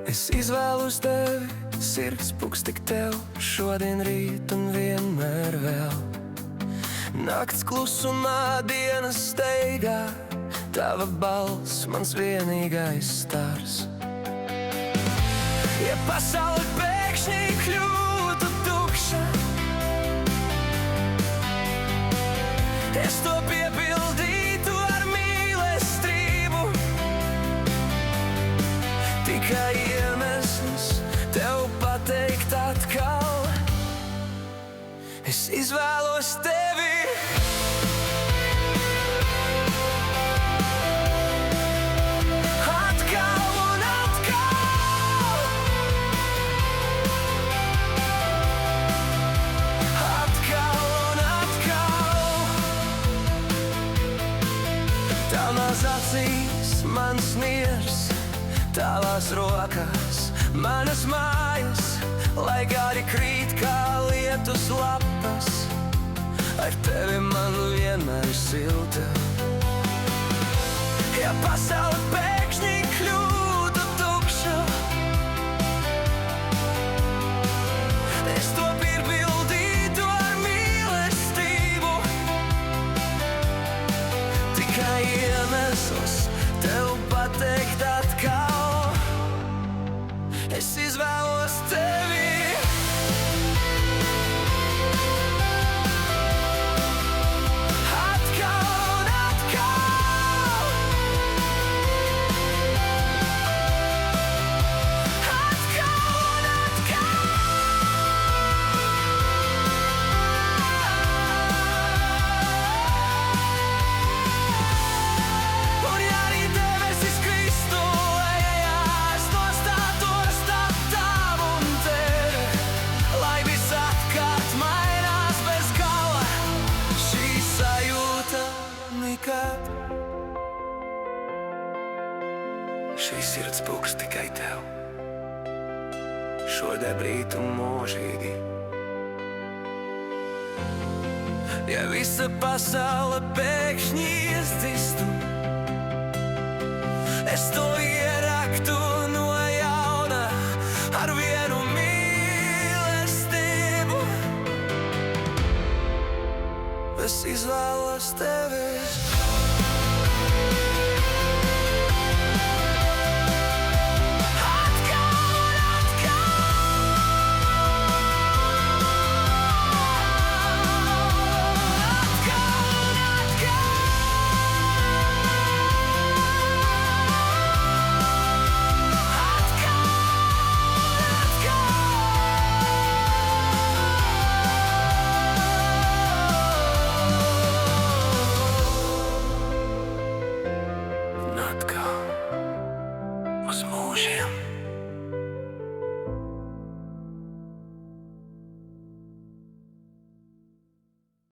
Es izvēlos tevi, sirds pukst tik tev, šodien, rīt un vienmēr vēl. Nakts klusumā, dienas steigā, tava balss mans vienīgais stars. Ja pasaule pēkšņi kļūtu tukša, es to piepildītu ar mīlestību. Tikai iemesls tev pateikt atkal, es izvēlos tevi. Tavās acīs mans miers, tavās rokās manas mājas, lai gari krīt kā lietus lapas, ar tevi man vienmēr silta. Ja pasaule pēkšņi kļūtu tukša, es to piepildītu ar mīlestību. Tikai iemesls tev pateikt atkal, es izvēlos tevi. Šī sirds pukst tikai tev, šodien, rīt un mūžīgi. Ja visa pasaule pēkšņi iesdzistu, es to ieraktu no jauna ar vienu mīlestību. Es izvēlos tevi.